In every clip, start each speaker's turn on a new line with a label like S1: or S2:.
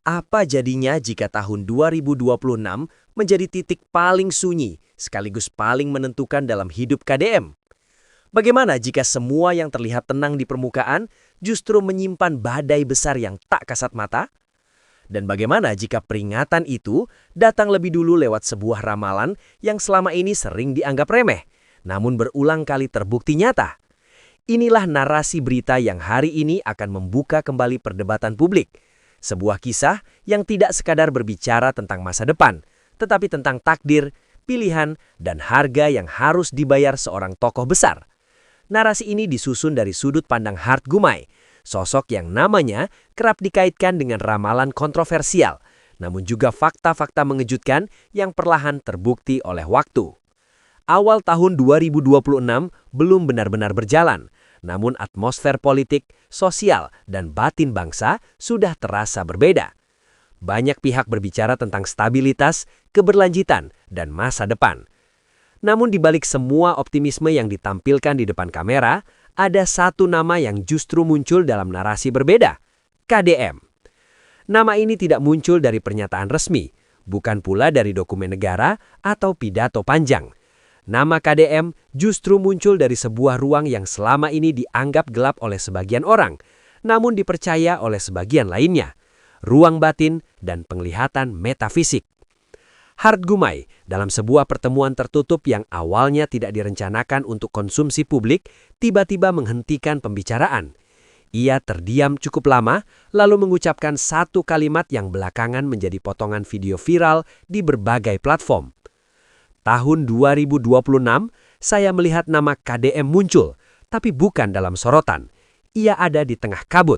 S1: Apa jadinya jika tahun 2026 menjadi titik paling sunyi sekaligus paling menentukan dalam hidup KDM? Bagaimana jika semua yang terlihat tenang di permukaan justru menyimpan badai besar yang tak kasat mata? Dan bagaimana jika peringatan itu datang lebih dulu lewat sebuah ramalan yang selama ini sering dianggap remeh, namun berulang kali terbukti nyata? Inilah narasi berita yang hari ini akan membuka kembali perdebatan publik. Sebuah kisah yang tidak sekadar berbicara tentang masa depan, tetapi tentang takdir, pilihan, dan harga yang harus dibayar seorang tokoh besar. Narasi ini disusun dari sudut pandang Hart Gumai, sosok yang namanya kerap dikaitkan dengan ramalan kontroversial, namun juga fakta-fakta mengejutkan yang perlahan terbukti oleh waktu. Awal tahun 2026 belum benar-benar berjalan, namun atmosfer politik, sosial, dan batin bangsa sudah terasa berbeda. Banyak pihak berbicara tentang stabilitas, keberlanjutan, dan masa depan. Namun di balik semua optimisme yang ditampilkan di depan kamera, ada satu nama yang justru muncul dalam narasi berbeda, KDM. Nama ini tidak muncul dari pernyataan resmi, bukan pula dari dokumen negara atau pidato panjang. Nama KDM justru muncul dari sebuah ruang yang selama ini dianggap gelap oleh sebagian orang, namun dipercaya oleh sebagian lainnya, ruang batin dan penglihatan metafisik. Hart Gumai, dalam sebuah pertemuan tertutup yang awalnya tidak direncanakan untuk konsumsi publik, tiba-tiba menghentikan pembicaraan. Ia terdiam cukup lama, lalu mengucapkan satu kalimat yang belakangan menjadi potongan video viral di berbagai platform. Tahun 2026, saya melihat nama KDM muncul, tapi bukan dalam sorotan. Ia ada di tengah kabut.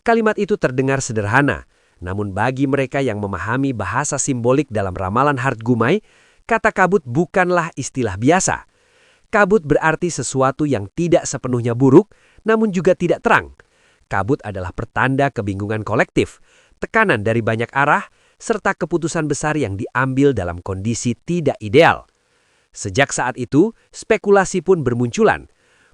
S1: Kalimat itu terdengar sederhana, namun bagi mereka yang memahami bahasa simbolik dalam ramalan Hart Gumai, kata kabut bukanlah istilah biasa. Kabut berarti sesuatu yang tidak sepenuhnya buruk, namun juga tidak terang. Kabut adalah pertanda kebingungan kolektif, tekanan dari banyak arah, serta keputusan besar yang diambil dalam kondisi tidak ideal. Sejak saat itu, spekulasi pun bermunculan.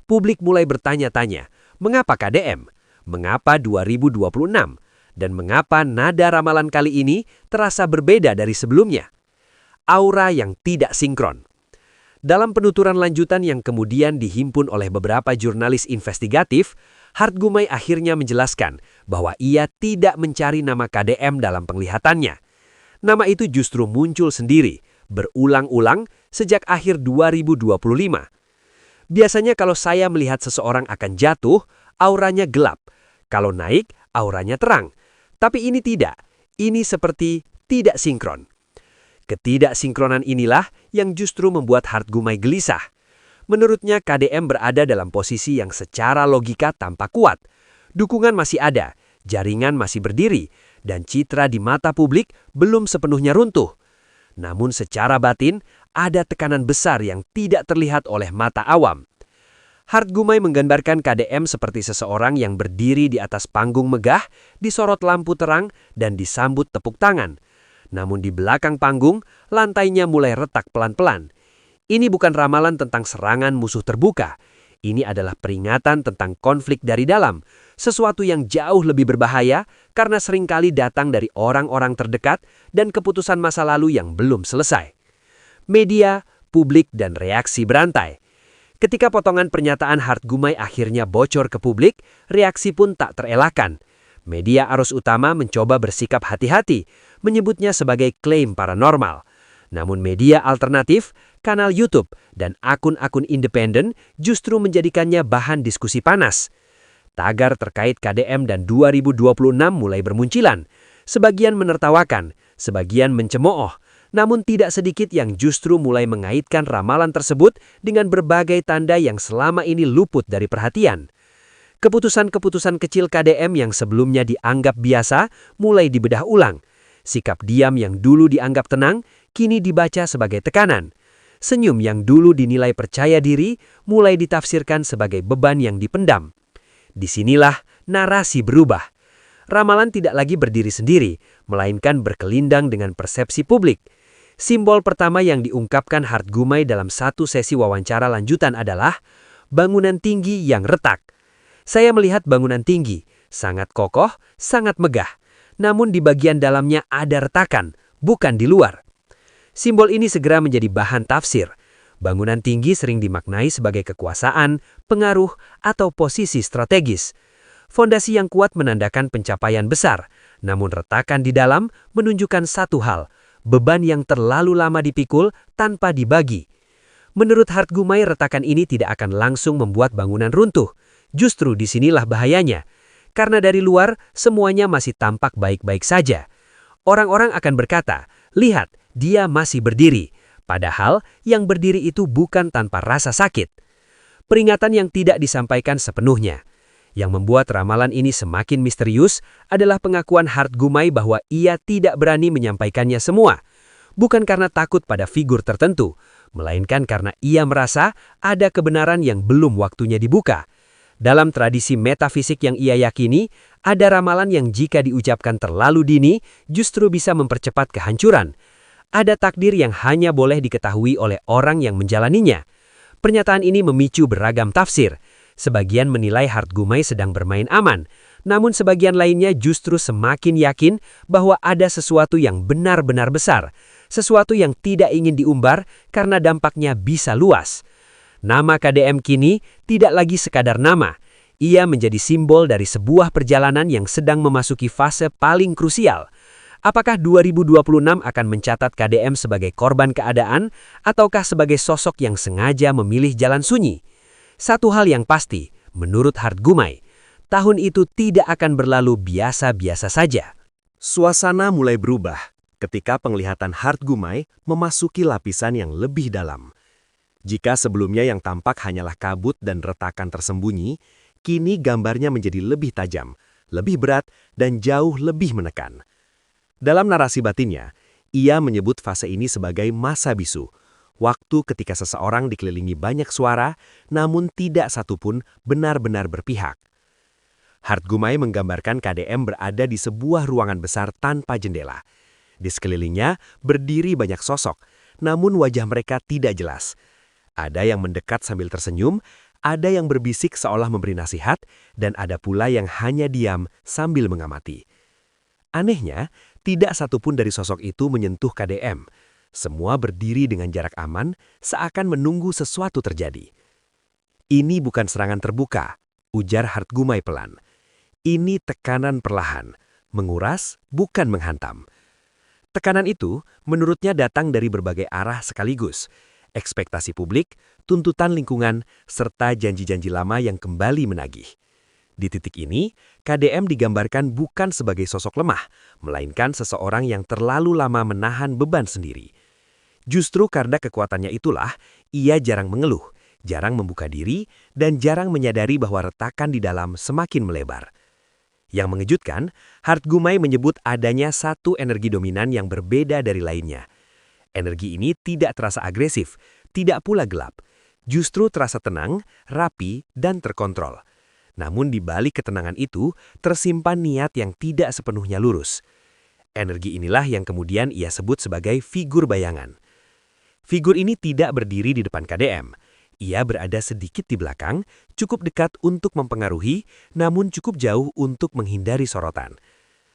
S1: Publik mulai bertanya-tanya, mengapa KDM? Mengapa 2026? Dan mengapa nada ramalan kali ini terasa berbeda dari sebelumnya? Aura yang tidak sinkron. Dalam penuturan lanjutan yang kemudian dihimpun oleh beberapa jurnalis investigatif, Hart Gumai akhirnya menjelaskan bahwa ia tidak mencari nama KDM dalam penglihatannya. Nama itu justru muncul sendiri, berulang-ulang sejak akhir 2025. Biasanya kalau saya melihat seseorang akan jatuh, auranya gelap. Kalau naik, auranya terang. Tapi ini tidak. Ini seperti tidak sinkron. Ketidaksinkronan inilah yang justru membuat Hart Gumai gelisah. Menurutnya KDM berada dalam posisi yang secara logika tampak kuat. Dukungan masih ada, jaringan masih berdiri, dan citra di mata publik belum sepenuhnya runtuh. Namun secara batin, ada tekanan besar yang tidak terlihat oleh mata awam. Hart Gumai menggambarkan KDM seperti seseorang yang berdiri di atas panggung megah, disorot lampu terang, dan disambut tepuk tangan. Namun di belakang panggung, lantainya mulai retak pelan-pelan. Ini bukan ramalan tentang serangan musuh terbuka. Ini adalah peringatan tentang konflik dari dalam, sesuatu yang jauh lebih berbahaya karena seringkali datang dari orang-orang terdekat dan keputusan masa lalu yang belum selesai. Media, publik, dan reaksi berantai. Ketika potongan pernyataan Hart Gumai akhirnya bocor ke publik, reaksi pun tak terelakkan. Media arus utama mencoba bersikap hati-hati, menyebutnya sebagai klaim paranormal. Namun media alternatif, kanal YouTube, dan akun-akun independen justru menjadikannya bahan diskusi panas. Tagar terkait KDM dan 2026 mulai bermunculan. Sebagian menertawakan, sebagian mencemooh, namun tidak sedikit yang justru mulai mengaitkan ramalan tersebut dengan berbagai tanda yang selama ini luput dari perhatian. Keputusan-keputusan kecil KDM yang sebelumnya dianggap biasa mulai dibedah ulang. Sikap diam yang dulu dianggap tenang, kini dibaca sebagai tekanan. Senyum yang dulu dinilai percaya diri, mulai ditafsirkan sebagai beban yang dipendam. Disinilah narasi berubah. Ramalan tidak lagi berdiri sendiri, melainkan berkelindang dengan persepsi publik. Simbol pertama yang diungkapkan Hart Gumai dalam satu sesi wawancara lanjutan adalah bangunan tinggi yang retak. Saya melihat bangunan tinggi, sangat kokoh, sangat megah. namun di bagian dalamnya ada retakan, bukan di luar. Simbol ini segera menjadi bahan tafsir. Bangunan tinggi sering dimaknai sebagai kekuasaan, pengaruh, atau posisi strategis. Fondasi yang kuat menandakan pencapaian besar, namun retakan di dalam menunjukkan satu hal, beban yang terlalu lama dipikul tanpa dibagi. Menurut Hartgumai, retakan ini tidak akan langsung membuat bangunan runtuh. Justru disinilah bahayanya. Karena dari luar, semuanya masih tampak baik-baik saja. Orang-orang akan berkata, lihat, dia masih berdiri. Padahal yang berdiri itu bukan tanpa rasa sakit. Peringatan yang tidak disampaikan sepenuhnya. Yang membuat ramalan ini semakin misterius adalah pengakuan Hartgumai bahwa ia tidak berani menyampaikannya semua. Bukan karena takut pada figur tertentu, melainkan karena ia merasa ada kebenaran yang belum waktunya dibuka. Dalam tradisi metafisik yang ia yakini, ada ramalan yang jika diucapkan terlalu dini justru bisa mempercepat kehancuran. Ada takdir yang hanya boleh diketahui oleh orang yang menjalaninya. Pernyataan ini memicu beragam tafsir. Sebagian menilai Hartgumai sedang bermain aman, namun sebagian lainnya justru semakin yakin bahwa ada sesuatu yang benar-benar besar, sesuatu yang tidak ingin diumbar karena dampaknya bisa luas. Nama KDM kini tidak lagi sekadar nama. Ia menjadi simbol dari sebuah perjalanan yang sedang memasuki fase paling krusial. Apakah 2026 akan mencatat KDM sebagai korban keadaan ataukah sebagai sosok yang sengaja memilih jalan sunyi? Satu hal yang pasti, menurut Hartgumai, tahun itu tidak akan berlalu biasa-biasa saja.
S2: Suasana mulai berubah ketika penglihatan Hartgumai memasuki lapisan yang lebih dalam. Jika sebelumnya yang tampak hanyalah kabut dan retakan tersembunyi, kini gambarnya menjadi lebih tajam, lebih berat, dan jauh lebih menekan. Dalam narasi batinnya, ia menyebut fase ini sebagai masa bisu, waktu ketika seseorang dikelilingi banyak suara, namun tidak satupun benar-benar berpihak. Hartgumai menggambarkan KDM berada di sebuah ruangan besar tanpa jendela. Di sekelilingnya berdiri banyak sosok, namun wajah mereka tidak jelas. Ada yang mendekat sambil tersenyum, ada yang berbisik seolah memberi nasihat, dan ada pula yang hanya diam sambil mengamati. Anehnya, tidak satupun dari sosok itu menyentuh KDM. Semua berdiri dengan jarak aman, seakan menunggu sesuatu terjadi. Ini bukan serangan terbuka, ujar Hartgumai pelan. Ini tekanan perlahan, menguras, bukan menghantam. Tekanan itu, menurutnya datang dari berbagai arah sekaligus. Ekspektasi publik, tuntutan lingkungan, serta janji-janji lama yang kembali menagih. Di titik ini, KDM digambarkan bukan sebagai sosok lemah, melainkan seseorang yang terlalu lama menahan beban sendiri. Justru karena kekuatannya itulah, ia jarang mengeluh, jarang membuka diri, dan jarang menyadari bahwa retakan di dalam semakin melebar. Yang mengejutkan, Hartgumai menyebut adanya satu energi dominan yang berbeda dari lainnya. Energi ini tidak terasa agresif, tidak pula gelap, justru terasa tenang, rapi, dan terkontrol. Namun di balik ketenangan itu, tersimpan niat yang tidak sepenuhnya lurus. Energi inilah yang kemudian ia sebut sebagai figur bayangan. Figur ini tidak berdiri di depan KDM. Ia berada sedikit di belakang, cukup dekat untuk mempengaruhi, namun cukup jauh untuk menghindari sorotan.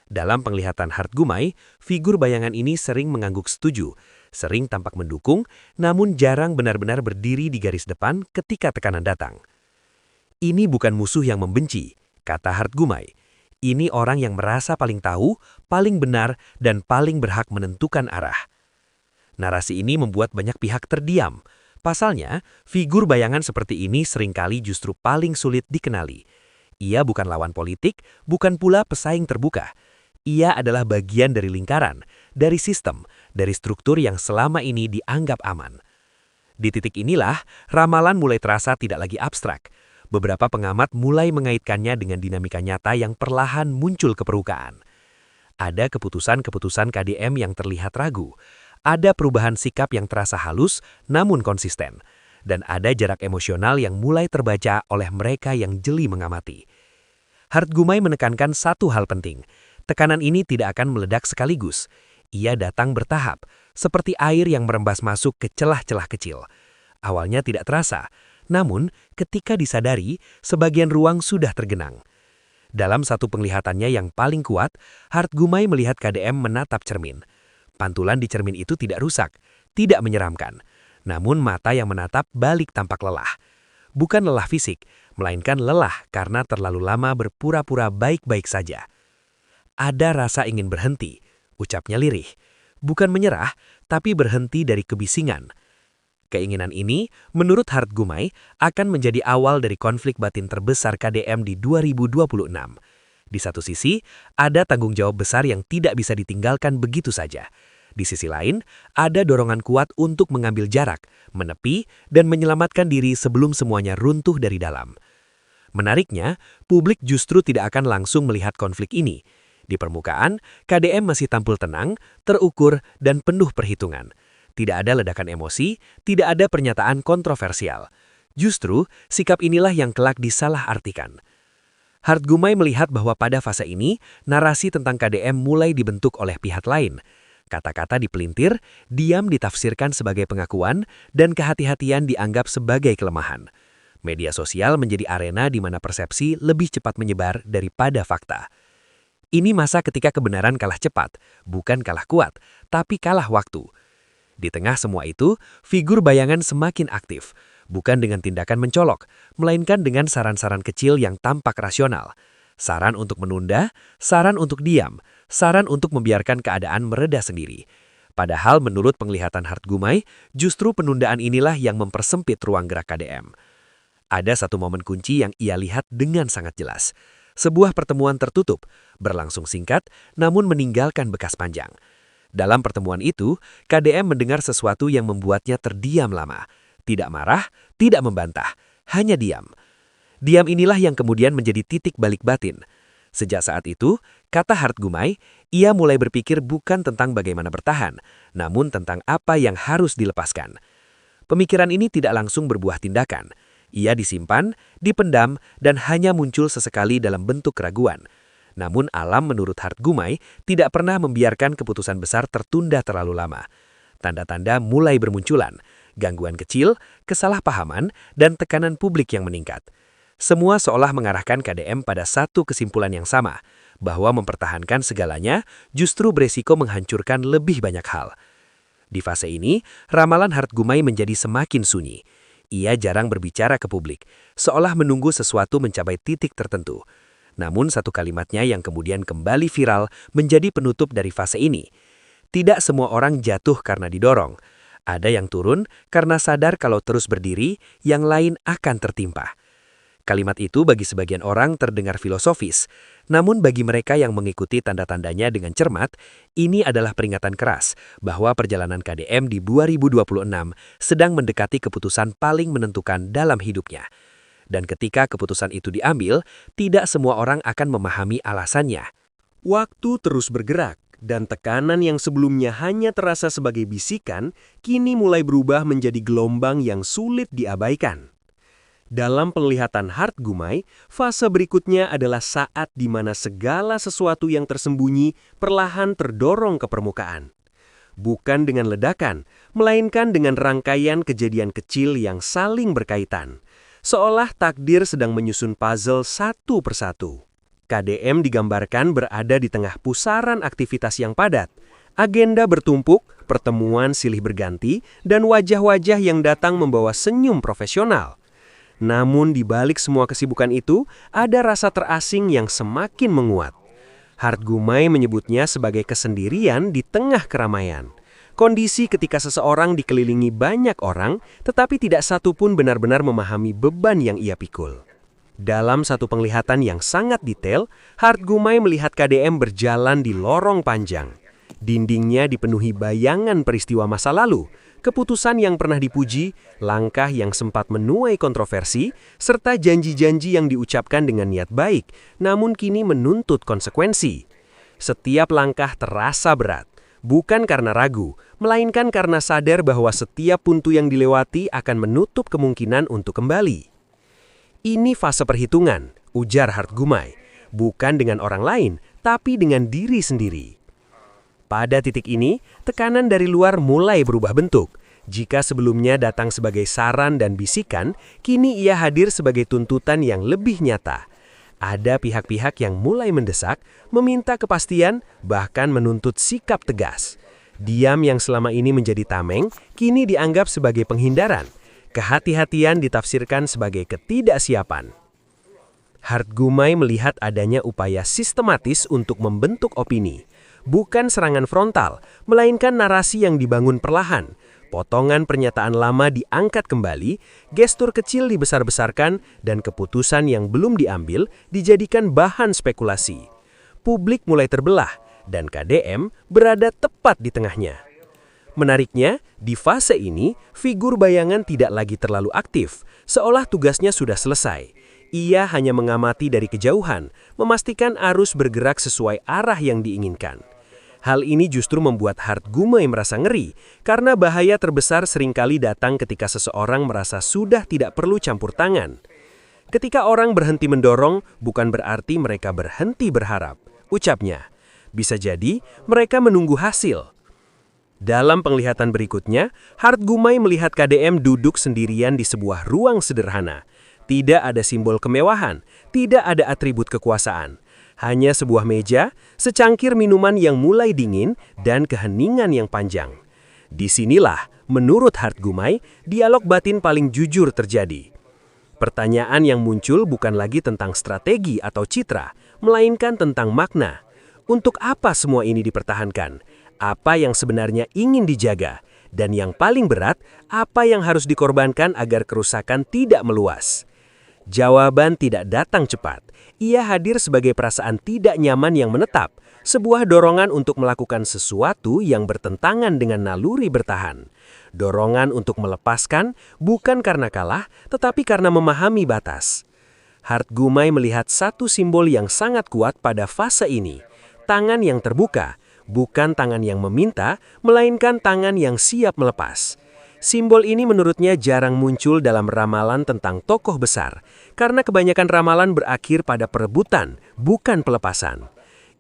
S2: Dalam penglihatan Hartgumai, figur bayangan ini sering mengangguk setuju, sering tampak mendukung, namun jarang benar-benar berdiri di garis depan ketika tekanan datang. Ini bukan musuh yang membenci, kata Hartgumai. Ini orang yang merasa paling tahu, paling benar, dan paling berhak menentukan arah. Narasi ini membuat banyak pihak terdiam. Pasalnya, figur bayangan seperti ini seringkali justru paling sulit dikenali. Ia bukan lawan politik, bukan pula pesaing terbuka. Ia adalah bagian dari lingkaran, dari sistem, dari struktur yang selama ini dianggap aman. Di titik inilah, ramalan mulai terasa tidak lagi abstrak. Beberapa pengamat mulai mengaitkannya dengan dinamika nyata yang perlahan muncul ke permukaan. Ada keputusan-keputusan KDM yang terlihat ragu, ada perubahan sikap yang terasa halus namun konsisten, dan ada jarak emosional yang mulai terbaca oleh mereka yang jeli mengamati. Hartgumai menekankan satu hal penting, tekanan ini tidak akan meledak sekaligus. Ia datang bertahap, seperti air yang merembas masuk ke celah-celah kecil. Awalnya tidak terasa, namun ketika disadari, sebagian ruang sudah tergenang. Dalam satu penglihatannya yang paling kuat, Hart Gumai melihat KDM menatap cermin. Pantulan di cermin itu tidak rusak, tidak menyeramkan. Namun mata yang menatap balik tampak lelah. Bukan lelah fisik, melainkan lelah karena terlalu lama berpura-pura baik-baik saja. Ada rasa ingin berhenti, ucapnya lirih. Bukan menyerah, tapi berhenti dari kebisingan. Keinginan ini, menurut Hart Gumai, akan menjadi awal dari konflik batin terbesar KDM di 2026. Di satu sisi, ada tanggung jawab besar yang tidak bisa ditinggalkan begitu saja. Di sisi lain, ada dorongan kuat untuk mengambil jarak, menepi, dan menyelamatkan diri sebelum semuanya runtuh dari dalam. Menariknya, publik justru tidak akan langsung melihat konflik ini. Di permukaan, KDM masih tampil tenang, terukur, dan penuh perhitungan. Tidak ada ledakan emosi, tidak ada pernyataan kontroversial. Justru, sikap inilah yang kelak disalahartikan. Hart Gumai melihat bahwa pada fase ini, narasi tentang KDM mulai dibentuk oleh pihak lain. Kata-kata dipelintir, diam ditafsirkan sebagai pengakuan, dan kehati-hatian dianggap sebagai kelemahan. Media sosial menjadi arena di mana persepsi lebih cepat menyebar daripada fakta. Ini masa ketika kebenaran kalah cepat, bukan kalah kuat, tapi kalah waktu. Di tengah semua itu, figur bayangan semakin aktif, bukan dengan tindakan mencolok, melainkan dengan saran-saran kecil yang tampak rasional. Saran untuk menunda, saran untuk diam, saran untuk membiarkan keadaan mereda sendiri. Padahal menurut penglihatan Hart Gumai, justru penundaan inilah yang mempersempit ruang gerak KDM. Ada satu momen kunci yang ia lihat dengan sangat jelas. Sebuah pertemuan tertutup, berlangsung singkat, namun meninggalkan bekas panjang. Dalam pertemuan itu, KDM mendengar sesuatu yang membuatnya terdiam lama. Tidak marah, tidak membantah, hanya diam. Diam inilah yang kemudian menjadi titik balik batin. Sejak saat itu, kata Hart Gumai, ia mulai berpikir bukan tentang bagaimana bertahan, namun tentang apa yang harus dilepaskan. Pemikiran ini tidak langsung berbuah tindakan. Ia disimpan, dipendam, dan hanya muncul sesekali dalam bentuk keraguan. Namun alam menurut Hart Gumai tidak pernah membiarkan keputusan besar tertunda terlalu lama. Tanda-tanda mulai bermunculan, gangguan kecil, kesalahpahaman, dan tekanan publik yang meningkat. Semua seolah mengarahkan KDM pada satu kesimpulan yang sama, bahwa mempertahankan segalanya justru beresiko menghancurkan lebih banyak hal. Di fase ini, ramalan Hart Gumai menjadi semakin sunyi. Ia jarang berbicara ke publik, seolah menunggu sesuatu mencapai titik tertentu. Namun satu kalimatnya yang kemudian kembali viral menjadi penutup dari fase ini. Tidak semua orang jatuh karena didorong. Ada yang turun karena sadar kalau terus berdiri, yang lain akan tertimpa. Kalimat itu bagi sebagian orang terdengar filosofis, namun bagi mereka yang mengikuti tanda-tandanya dengan cermat, ini adalah peringatan keras bahwa perjalanan KDM di 2026 sedang mendekati keputusan paling menentukan dalam hidupnya. Dan ketika keputusan itu diambil, tidak semua orang akan memahami alasannya.
S1: Waktu terus bergerak, dan tekanan yang sebelumnya hanya terasa sebagai bisikan, kini mulai berubah menjadi gelombang yang sulit diabaikan. Dalam penglihatan Hart Gumai, fase berikutnya adalah saat di mana segala sesuatu yang tersembunyi perlahan terdorong ke permukaan. Bukan dengan ledakan, melainkan dengan rangkaian kejadian kecil yang saling berkaitan. Seolah takdir sedang menyusun puzzle satu persatu. KDM digambarkan berada di tengah pusaran aktivitas yang padat. Agenda bertumpuk, pertemuan silih berganti, dan wajah-wajah yang datang membawa senyum profesional. Namun di balik semua kesibukan itu, ada rasa terasing yang semakin menguat. Hart Gumai menyebutnya sebagai kesendirian di tengah keramaian. Kondisi ketika seseorang dikelilingi banyak orang, tetapi tidak satu pun benar-benar memahami beban yang ia pikul. Dalam satu penglihatan yang sangat detail, Hart Gumai melihat KDM berjalan di lorong panjang. Dindingnya dipenuhi bayangan peristiwa masa lalu, keputusan yang pernah dipuji, langkah yang sempat menuai kontroversi, serta janji-janji yang diucapkan dengan niat baik, namun kini menuntut konsekuensi. Setiap langkah terasa berat. Bukan karena ragu, melainkan karena sadar bahwa setiap pintu yang dilewati akan menutup kemungkinan untuk kembali. Ini fase perhitungan, ujar Hart Gumai, bukan dengan orang lain, tapi dengan diri sendiri. Pada titik ini, tekanan dari luar mulai berubah bentuk. Jika sebelumnya datang sebagai saran dan bisikan, kini ia hadir sebagai tuntutan yang lebih nyata.
S2: Ada pihak-pihak yang mulai mendesak, meminta kepastian, bahkan menuntut sikap tegas. Diam yang selama ini menjadi tameng, kini dianggap sebagai penghindaran. Kehati-hatian ditafsirkan sebagai ketidaksiapan. Hart Gumai melihat adanya upaya sistematis untuk membentuk opini. Bukan serangan frontal, melainkan narasi yang dibangun perlahan. Potongan pernyataan lama diangkat kembali, gestur kecil dibesar-besarkan, dan keputusan yang belum diambil dijadikan bahan spekulasi. Publik mulai terbelah, dan KDM berada tepat di tengahnya. Menariknya, di fase ini, figur bayangan tidak lagi terlalu aktif, seolah tugasnya sudah selesai. Ia hanya mengamati dari kejauhan, memastikan arus bergerak sesuai arah yang diinginkan. Hal ini justru membuat Hart Gumai merasa ngeri, karena bahaya terbesar seringkali datang ketika seseorang merasa sudah tidak perlu campur tangan. Ketika orang berhenti mendorong, bukan berarti mereka berhenti berharap, ucapnya. Bisa jadi, mereka menunggu hasil. Dalam penglihatan berikutnya, Hart Gumai melihat KDM duduk sendirian di sebuah ruang sederhana. Tidak ada simbol kemewahan, tidak ada atribut kekuasaan. Hanya sebuah meja, secangkir minuman yang mulai dingin, dan keheningan yang panjang. Disinilah, menurut Hart Gumai, dialog batin paling jujur terjadi. Pertanyaan yang muncul bukan lagi tentang strategi atau citra, melainkan tentang makna. Untuk apa semua ini dipertahankan? Apa yang sebenarnya ingin dijaga? Dan yang paling berat, apa yang harus dikorbankan agar kerusakan tidak meluas? Jawaban tidak datang cepat. Ia hadir sebagai perasaan tidak nyaman yang menetap, sebuah dorongan untuk melakukan sesuatu yang bertentangan dengan naluri bertahan. Dorongan untuk melepaskan, bukan karena kalah, tetapi karena memahami batas. Hart Gumai melihat satu simbol yang sangat kuat pada fase ini. Tangan yang terbuka, bukan tangan yang meminta, melainkan tangan yang siap melepas. Simbol ini menurutnya jarang muncul dalam ramalan tentang tokoh besar, karena kebanyakan ramalan berakhir pada perebutan, bukan pelepasan.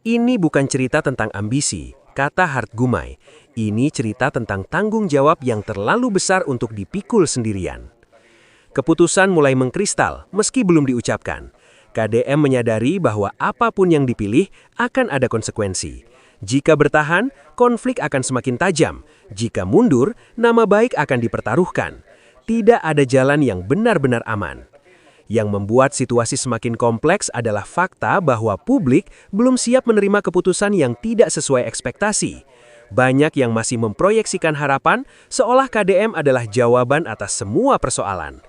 S2: Ini bukan cerita tentang ambisi, kata Hart Gumai. Ini cerita tentang tanggung jawab yang terlalu besar untuk dipikul sendirian. Keputusan mulai mengkristal, meski belum diucapkan. KDM menyadari bahwa apapun yang dipilih akan ada konsekuensi. Jika bertahan, konflik akan semakin tajam. Jika mundur, nama baik akan dipertaruhkan. Tidak ada jalan yang benar-benar aman. Yang membuat situasi semakin kompleks adalah fakta bahwa publik belum siap menerima keputusan yang tidak sesuai ekspektasi. Banyak yang masih memproyeksikan harapan seolah KDM adalah jawaban atas semua persoalan.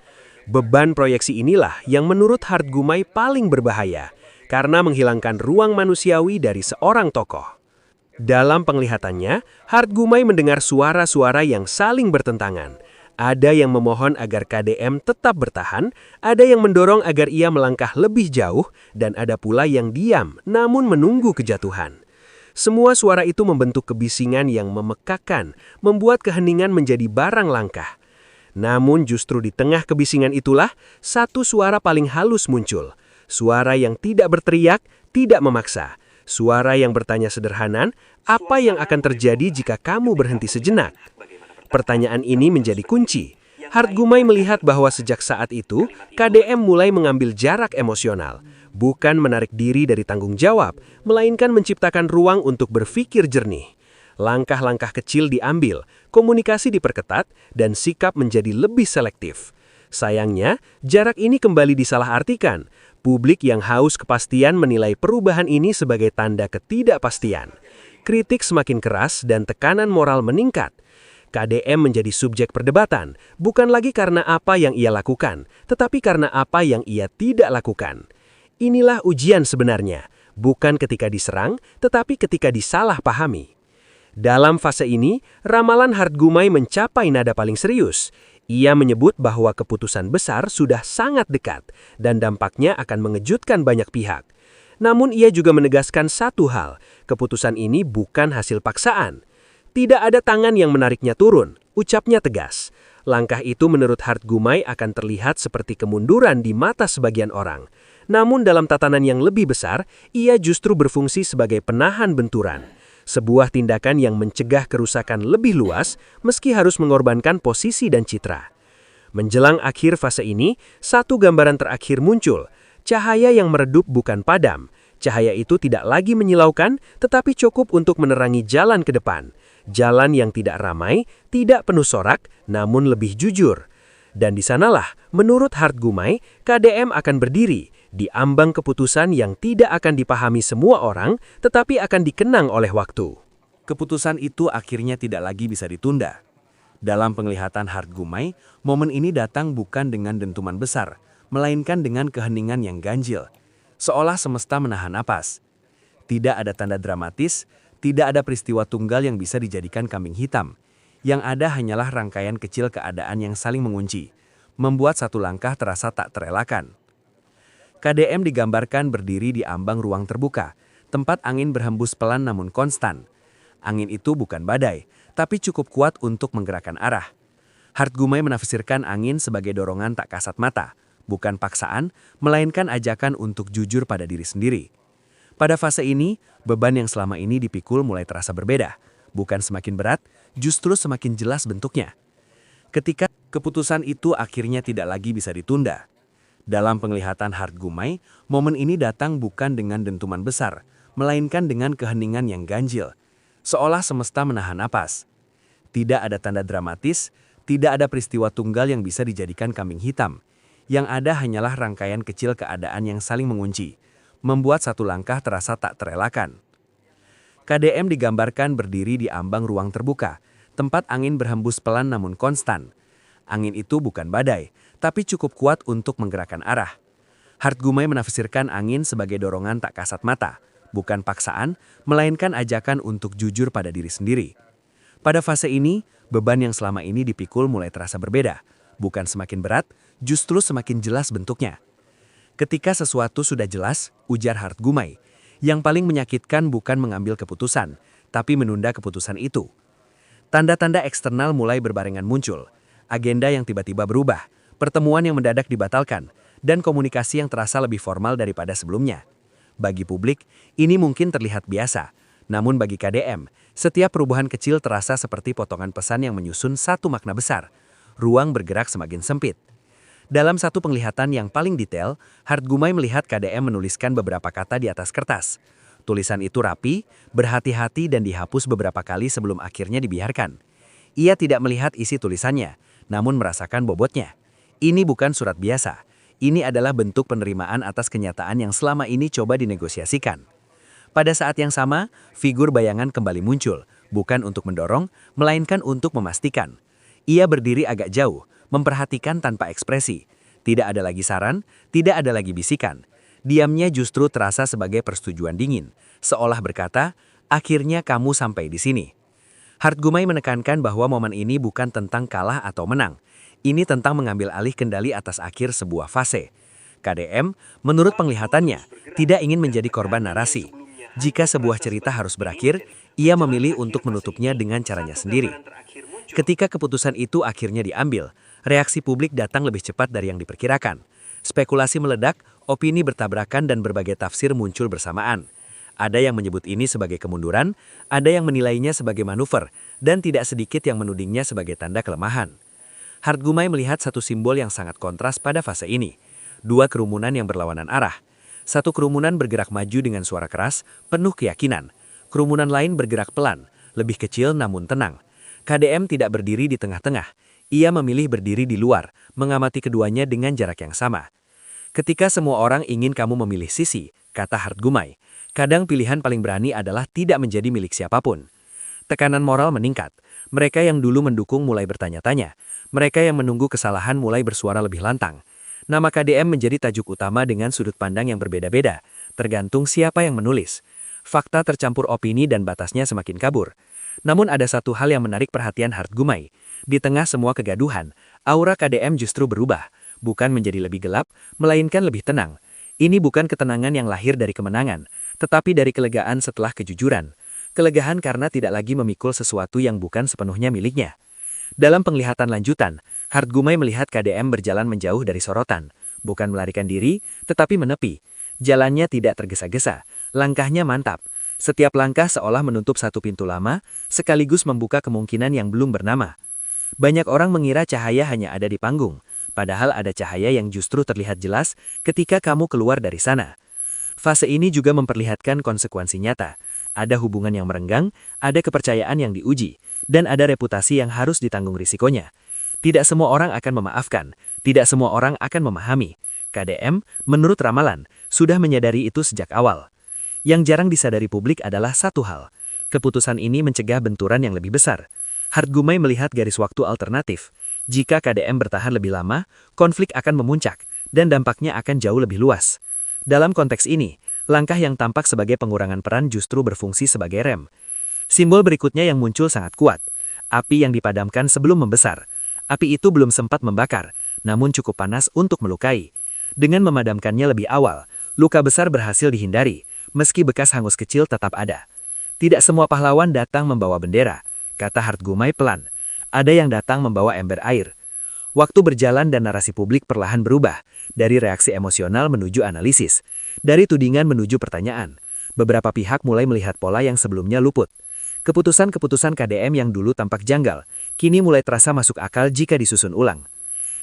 S2: Beban proyeksi inilah yang menurut Hart Gumai paling berbahaya, karena menghilangkan ruang manusiawi dari seorang tokoh. Dalam penglihatannya, Hart Gumai mendengar suara-suara yang saling bertentangan. Ada yang memohon agar KDM tetap bertahan, ada yang mendorong agar ia melangkah lebih jauh, dan ada pula yang diam namun menunggu kejatuhan. Semua suara itu membentuk kebisingan yang memekakan, membuat keheningan menjadi barang langka. Namun justru di tengah kebisingan itulah, satu suara paling halus muncul. Suara yang tidak berteriak, tidak memaksa. Suara yang bertanya sederhana, apa yang akan terjadi jika kamu berhenti sejenak? Pertanyaan ini menjadi kunci. Hart Gumai melihat bahwa sejak saat itu, KDM mulai mengambil jarak emosional. Bukan menarik diri dari tanggung jawab, melainkan menciptakan ruang untuk berpikir jernih. Langkah-langkah kecil diambil, komunikasi diperketat, dan sikap menjadi lebih selektif. Sayangnya, jarak ini kembali disalahartikan. Publik yang haus kepastian menilai perubahan ini sebagai tanda ketidakpastian. Kritik semakin keras dan tekanan moral meningkat. KDM menjadi subjek perdebatan, bukan lagi karena apa yang ia lakukan, tetapi karena apa yang ia tidak lakukan. Inilah ujian sebenarnya, bukan ketika diserang, tetapi ketika disalahpahami. Dalam fase ini, ramalan Hart Gumai mencapai nada paling serius. Ia menyebut bahwa keputusan besar sudah sangat dekat dan dampaknya akan mengejutkan banyak pihak. Namun ia juga menegaskan satu hal, keputusan ini bukan hasil paksaan. Tidak ada tangan yang menariknya turun, ucapnya tegas. Langkah itu menurut Hart Gumai akan terlihat seperti kemunduran di mata sebagian orang. Namun dalam tatanan yang lebih besar, ia justru berfungsi sebagai penahan benturan. Sebuah tindakan yang mencegah kerusakan lebih luas meski harus mengorbankan posisi dan citra. Menjelang akhir fase ini, satu gambaran terakhir muncul. Cahaya yang meredup bukan padam. Cahaya itu tidak lagi menyilaukan, tetapi cukup untuk menerangi jalan ke depan. Jalan yang tidak ramai, tidak penuh sorak, namun lebih jujur. Dan di sanalah, menurut Hartgumai, KDM akan berdiri di ambang keputusan yang tidak akan dipahami semua orang, tetapi akan dikenang oleh waktu.
S1: Keputusan itu akhirnya tidak lagi bisa ditunda. Dalam penglihatan Hartgumai, momen ini datang bukan dengan dentuman besar, melainkan dengan keheningan yang ganjil, seolah semesta menahan napas. Tidak ada tanda dramatis, tidak ada peristiwa tunggal yang bisa dijadikan kambing hitam. Yang ada hanyalah rangkaian kecil keadaan yang saling mengunci, membuat satu langkah terasa tak terelakkan. KDM digambarkan berdiri di ambang ruang terbuka, tempat angin berhembus pelan namun konstan. Angin itu bukan badai, tapi cukup kuat untuk menggerakkan arah. Hartgumai menafsirkan angin sebagai dorongan tak kasat mata, bukan paksaan, melainkan ajakan untuk jujur pada diri sendiri. Pada fase ini, beban yang selama ini dipikul mulai terasa berbeda, bukan semakin berat, justru semakin jelas bentuknya. Ketika keputusan itu akhirnya tidak lagi bisa ditunda. Dalam penglihatan Hartgumai, momen ini datang bukan dengan dentuman besar, melainkan dengan keheningan yang ganjil, seolah semesta menahan napas. Tidak ada tanda dramatis, tidak ada peristiwa tunggal yang bisa dijadikan kambing hitam. Yang ada hanyalah rangkaian kecil keadaan yang saling mengunci, membuat satu langkah terasa tak terelakkan. KDM digambarkan berdiri di ambang ruang terbuka, tempat angin berhembus pelan namun konstan. Angin itu bukan badai, tapi cukup kuat untuk menggerakkan arah. Hartgumai menafsirkan angin sebagai dorongan tak kasat mata, bukan paksaan, melainkan ajakan untuk jujur pada diri sendiri. Pada fase ini, beban yang selama ini dipikul mulai terasa berbeda, bukan semakin berat, justru semakin jelas bentuknya. Ketika sesuatu sudah jelas, ujar Hartgumai, yang paling menyakitkan bukan mengambil keputusan, tapi menunda keputusan itu. Tanda-tanda eksternal mulai berbarengan muncul, agenda yang tiba-tiba berubah, pertemuan yang mendadak dibatalkan, dan komunikasi yang terasa lebih formal daripada sebelumnya. Bagi publik, ini mungkin terlihat biasa, namun bagi KDM, setiap perubahan kecil terasa seperti potongan pesan yang menyusun satu makna besar. Ruang bergerak semakin sempit. Dalam satu penglihatan yang paling detail, Hartgumai melihat KDM menuliskan beberapa kata di atas kertas. Tulisan itu rapi, berhati-hati dan dihapus beberapa kali sebelum akhirnya dibiarkan. Ia tidak melihat isi tulisannya, namun merasakan bobotnya. Ini bukan surat biasa. Ini adalah bentuk penerimaan atas kenyataan yang selama ini coba dinegosiasikan. Pada saat yang sama, figur bayangan kembali muncul, bukan untuk mendorong, melainkan untuk memastikan. Ia berdiri agak jauh, memperhatikan tanpa ekspresi. Tidak ada lagi saran, tidak ada lagi bisikan. Diamnya justru terasa sebagai persetujuan dingin, seolah berkata, akhirnya kamu sampai di sini. Hartgumai menekankan bahwa momen ini bukan tentang kalah atau menang. Ini tentang mengambil alih kendali atas akhir sebuah fase. KDM, menurut penglihatannya, tidak ingin menjadi korban narasi. Jika sebuah cerita harus berakhir, ia memilih untuk menutupnya dengan caranya sendiri. Ketika keputusan itu akhirnya diambil, reaksi publik datang lebih cepat dari yang diperkirakan. Spekulasi meledak, opini bertabrakan dan berbagai tafsir muncul bersamaan. Ada yang menyebut ini sebagai kemunduran, ada yang menilainya sebagai manuver, dan tidak sedikit yang menudingnya sebagai tanda kelemahan. Hartgumai melihat satu simbol yang sangat kontras pada fase ini. Dua kerumunan yang berlawanan arah. Satu kerumunan bergerak maju dengan suara keras, penuh keyakinan. Kerumunan lain bergerak pelan, lebih kecil namun tenang. KDM tidak berdiri di tengah-tengah. Ia memilih berdiri di luar, mengamati keduanya dengan jarak yang sama. Ketika semua orang ingin kamu memilih sisi, kata Hartgumai, kadang pilihan paling berani adalah tidak menjadi milik siapapun. Tekanan moral meningkat. Mereka yang dulu mendukung mulai bertanya-tanya. Mereka yang menunggu kesalahan mulai bersuara lebih lantang. Nama KDM menjadi tajuk utama dengan sudut pandang yang berbeda-beda, tergantung siapa yang menulis. Fakta tercampur opini dan batasnya semakin kabur. Namun ada satu hal yang menarik perhatian Hartgumai. Di tengah semua kegaduhan, aura KDM justru berubah, bukan menjadi lebih gelap, melainkan lebih tenang. Ini bukan ketenangan yang lahir dari kemenangan, tetapi dari kelegaan setelah kejujuran. Kelegaan karena tidak lagi memikul sesuatu yang bukan sepenuhnya miliknya. Dalam penglihatan lanjutan, Hartgumai melihat KDM berjalan menjauh dari sorotan, bukan melarikan diri, tetapi menepi. Jalannya tidak tergesa-gesa, langkahnya mantap. Setiap langkah seolah menutup satu pintu lama, sekaligus membuka kemungkinan yang belum bernama. Banyak orang mengira cahaya hanya ada di panggung,
S3: padahal ada cahaya yang justru terlihat jelas ketika kamu keluar dari sana. Fase ini juga memperlihatkan konsekuensi nyata. Ada hubungan yang merenggang, ada kepercayaan yang diuji, dan ada reputasi yang harus ditanggung risikonya. Tidak semua orang akan memaafkan, tidak semua orang akan memahami. KDM, menurut ramalan, sudah menyadari itu sejak awal. Yang jarang disadari publik adalah satu hal. Keputusan ini mencegah benturan yang lebih besar. Hartgumai melihat garis waktu alternatif. Jika KDM bertahan lebih lama, konflik akan memuncak, dan dampaknya akan jauh lebih luas. Dalam konteks ini, langkah yang tampak sebagai pengurangan peran justru berfungsi sebagai rem. Simbol berikutnya yang muncul sangat kuat. Api yang dipadamkan sebelum membesar. Api itu belum sempat membakar, namun cukup panas untuk melukai. Dengan memadamkannya lebih awal, luka besar berhasil dihindari, meski bekas hangus kecil tetap ada. Tidak semua pahlawan datang membawa bendera, kata Hartgumai pelan. Ada yang datang membawa ember air. Waktu berjalan dan narasi publik perlahan berubah, dari reaksi emosional menuju analisis, dari tudingan menuju pertanyaan. Beberapa pihak mulai melihat pola yang sebelumnya luput. Keputusan-keputusan KDM yang dulu tampak janggal, kini mulai terasa masuk akal jika disusun ulang.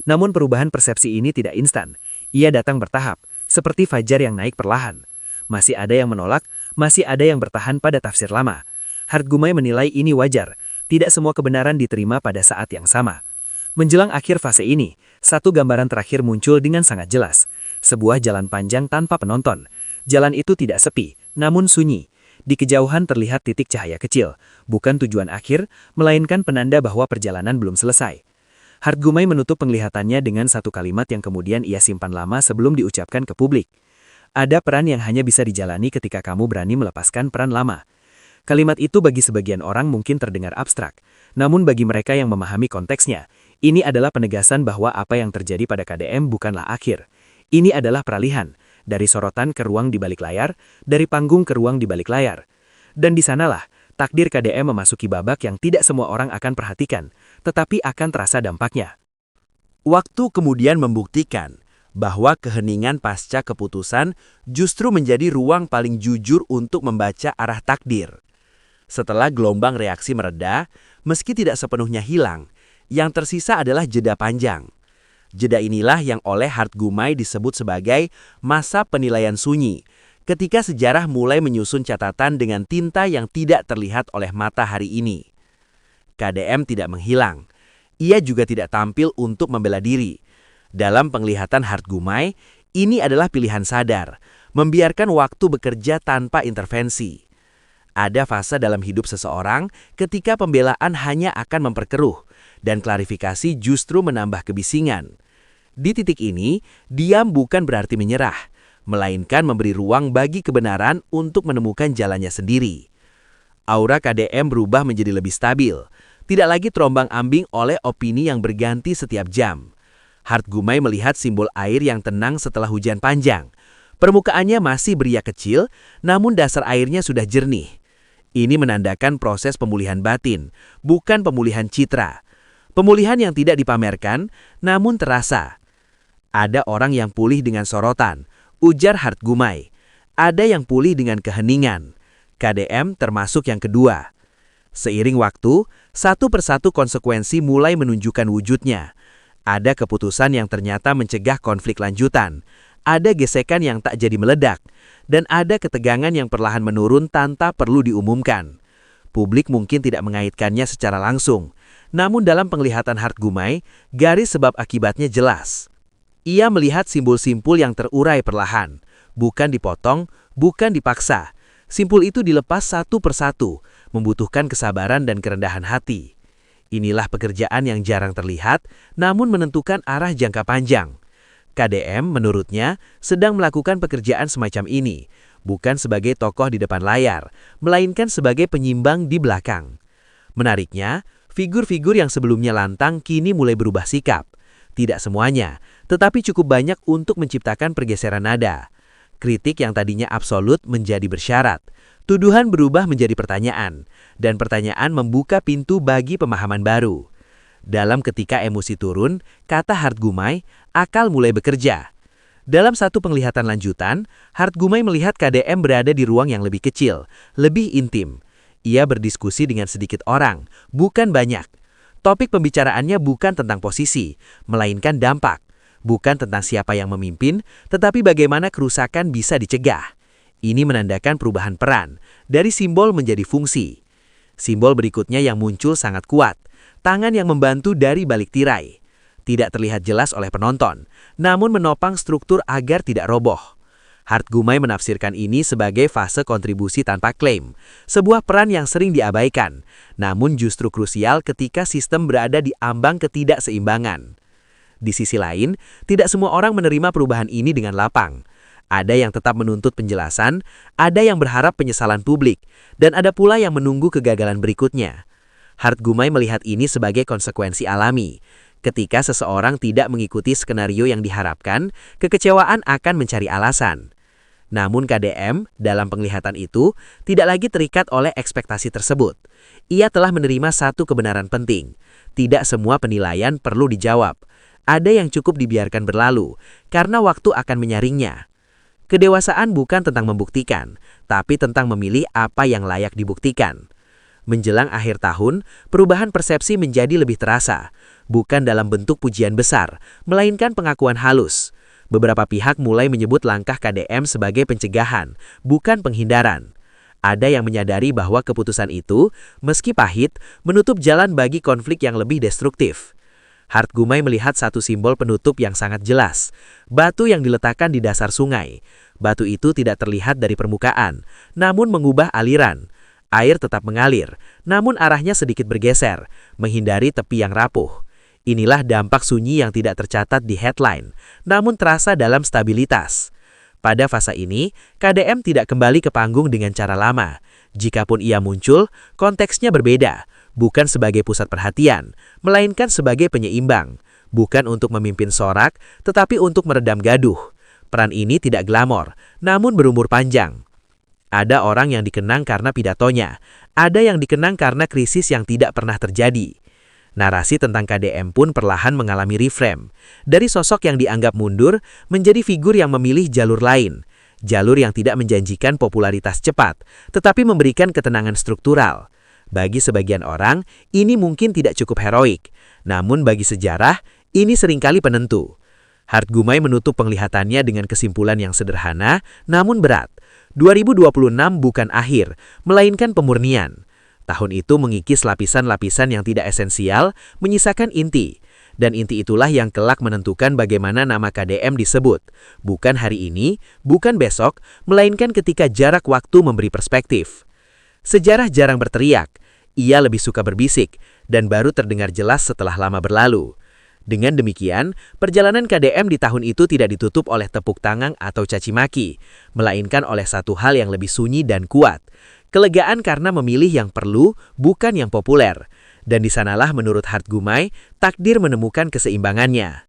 S3: Namun perubahan persepsi ini tidak instan. Ia datang bertahap, seperti fajar yang naik perlahan. Masih ada yang menolak, masih ada yang bertahan pada tafsir lama. Hartgumai menilai ini wajar, tidak semua kebenaran diterima pada saat yang sama. Menjelang akhir fase ini, satu gambaran terakhir muncul dengan sangat jelas. Sebuah jalan panjang tanpa penonton. Jalan itu tidak sepi, namun sunyi. Di kejauhan terlihat titik cahaya kecil, bukan tujuan akhir, melainkan penanda bahwa perjalanan belum selesai. Hartgumai menutup penglihatannya dengan satu kalimat yang kemudian ia simpan lama sebelum diucapkan ke publik. Ada peran yang hanya bisa dijalani ketika kamu berani melepaskan peran lama. Kalimat itu bagi sebagian orang mungkin terdengar abstrak, namun bagi mereka yang memahami konteksnya, ini adalah penegasan bahwa apa yang terjadi pada KDM bukanlah akhir. Ini adalah peralihan, dari sorotan ke ruang di balik layar, dari panggung ke ruang di balik layar. Dan di sanalah, takdir KDM memasuki babak yang tidak semua orang akan perhatikan, tetapi akan terasa dampaknya.
S2: Waktu kemudian membuktikan bahwa keheningan pasca keputusan justru menjadi ruang paling jujur untuk membaca arah takdir. Setelah gelombang reaksi mereda, meski tidak sepenuhnya hilang, yang tersisa adalah jeda panjang. Jeda inilah yang oleh Hartgumai disebut sebagai masa penilaian sunyi, ketika sejarah mulai menyusun catatan dengan tinta yang tidak terlihat oleh mata hari ini. KDM tidak menghilang. Ia juga tidak tampil untuk membela diri. Dalam penglihatan Hartgumai, ini adalah pilihan sadar, membiarkan waktu bekerja tanpa intervensi. Ada fase dalam hidup seseorang ketika pembelaan hanya akan memperkeruh, dan klarifikasi justru menambah kebisingan. Di titik ini, diam bukan berarti menyerah, melainkan memberi ruang bagi kebenaran untuk menemukan jalannya sendiri. Aura KDM berubah menjadi lebih stabil, tidak lagi terombang-ambing oleh opini yang berganti setiap jam. Hartgumai melihat simbol air yang tenang setelah hujan panjang. Permukaannya masih beriak kecil, namun dasar airnya sudah jernih. Ini menandakan proses pemulihan batin, bukan pemulihan citra. Pemulihan yang tidak dipamerkan, namun terasa. Ada orang yang pulih dengan sorotan, ujar Hartgumai. Ada yang pulih dengan keheningan. KDM termasuk yang kedua. Seiring waktu, satu persatu konsekuensi mulai menunjukkan wujudnya. Ada keputusan yang ternyata mencegah konflik lanjutan. Ada gesekan yang tak jadi meledak. Dan ada ketegangan yang perlahan menurun tanpa perlu diumumkan. Publik mungkin tidak mengaitkannya secara langsung. Namun dalam penglihatan Hartgumai, garis sebab akibatnya jelas. Ia melihat simbol-simbol yang terurai perlahan. Bukan dipotong, bukan dipaksa. Simpul itu dilepas satu persatu, membutuhkan kesabaran dan kerendahan hati. Inilah pekerjaan yang jarang terlihat, namun menentukan arah jangka panjang. KDM, menurutnya, sedang melakukan pekerjaan semacam ini, bukan sebagai tokoh di depan layar, melainkan sebagai penyimbang di belakang. Menariknya, figur-figur yang sebelumnya lantang kini mulai berubah sikap. Tidak semuanya, tetapi cukup banyak untuk menciptakan pergeseran nada. Kritik yang tadinya absolut menjadi bersyarat. Tuduhan berubah menjadi pertanyaan, dan pertanyaan membuka pintu bagi pemahaman baru. Dalam ketika emosi turun, kata Hartgumai, akal mulai bekerja. Dalam satu penglihatan lanjutan, Hartgumai melihat KDM berada di ruang yang lebih kecil, lebih intim. Ia berdiskusi dengan sedikit orang, bukan banyak. Topik pembicaraannya bukan tentang posisi, melainkan dampak.
S3: Bukan tentang siapa yang memimpin, tetapi bagaimana kerusakan bisa dicegah. Ini menandakan perubahan peran, dari simbol menjadi fungsi. Simbol berikutnya yang muncul sangat kuat, tangan yang membantu dari balik tirai. Tidak terlihat jelas oleh penonton, namun menopang struktur agar tidak roboh. Hartgumai menafsirkan ini sebagai fase kontribusi tanpa klaim, sebuah peran yang sering diabaikan, namun justru krusial ketika sistem berada di ambang ketidakseimbangan. Di sisi lain, tidak semua orang menerima perubahan ini dengan lapang. Ada yang tetap menuntut penjelasan, ada yang berharap penyesalan publik, dan ada pula yang menunggu kegagalan berikutnya. Hartgumai melihat ini sebagai konsekuensi alami. Ketika seseorang tidak mengikuti skenario yang diharapkan, kekecewaan akan mencari alasan. Namun KDM, dalam penglihatan itu, tidak lagi terikat oleh ekspektasi tersebut. Ia telah menerima satu kebenaran penting. Tidak semua penilaian perlu dijawab. Ada yang cukup dibiarkan berlalu, karena waktu akan menyaringnya. Kedewasaan bukan tentang membuktikan, tapi tentang memilih apa yang layak dibuktikan. Menjelang akhir tahun, perubahan persepsi menjadi lebih terasa, bukan dalam bentuk pujian besar, melainkan pengakuan halus. Beberapa pihak mulai menyebut langkah KDM sebagai pencegahan, bukan penghindaran. Ada yang menyadari bahwa keputusan itu, meski pahit, menutup jalan bagi konflik yang lebih destruktif. Hartgumai melihat satu simbol penutup yang sangat jelas, batu yang diletakkan di dasar sungai. Batu itu tidak terlihat dari permukaan, namun mengubah aliran. Air tetap mengalir, namun arahnya sedikit bergeser, menghindari tepi yang rapuh. Inilah dampak sunyi yang tidak tercatat di headline, namun terasa dalam stabilitas. Pada fase ini, KDM tidak kembali ke panggung dengan cara lama. Jikapun ia muncul, konteksnya berbeda. Bukan sebagai pusat perhatian, melainkan sebagai penyeimbang. Bukan untuk memimpin sorak, tetapi untuk meredam gaduh. Peran ini tidak glamor, namun berumur panjang. Ada orang yang dikenang karena pidatonya, ada yang dikenang karena krisis yang tidak pernah terjadi. Narasi tentang KDM pun perlahan mengalami reframe. Dari sosok yang dianggap mundur, menjadi figur yang memilih jalur lain. Jalur yang tidak menjanjikan popularitas cepat, tetapi memberikan ketenangan struktural. Bagi sebagian orang, ini mungkin tidak cukup heroik. Namun bagi sejarah, ini seringkali penentu. Hartgumai menutup penglihatannya dengan kesimpulan yang sederhana, namun berat. 2026 bukan akhir, melainkan pemurnian. Tahun itu mengikis lapisan-lapisan yang tidak esensial, menyisakan inti. Dan inti itulah yang kelak menentukan bagaimana nama KDM disebut. Bukan hari ini, bukan besok, melainkan ketika jarak waktu memberi perspektif. Sejarah jarang berteriak, ia lebih suka berbisik, dan baru terdengar jelas setelah lama berlalu. Dengan demikian, perjalanan KDM di tahun itu tidak ditutup oleh tepuk tangan atau caci maki, melainkan oleh satu hal yang lebih sunyi dan kuat. Kelegaan karena memilih yang perlu, bukan yang populer. Dan di sanalah menurut Hartgumai, takdir menemukan keseimbangannya.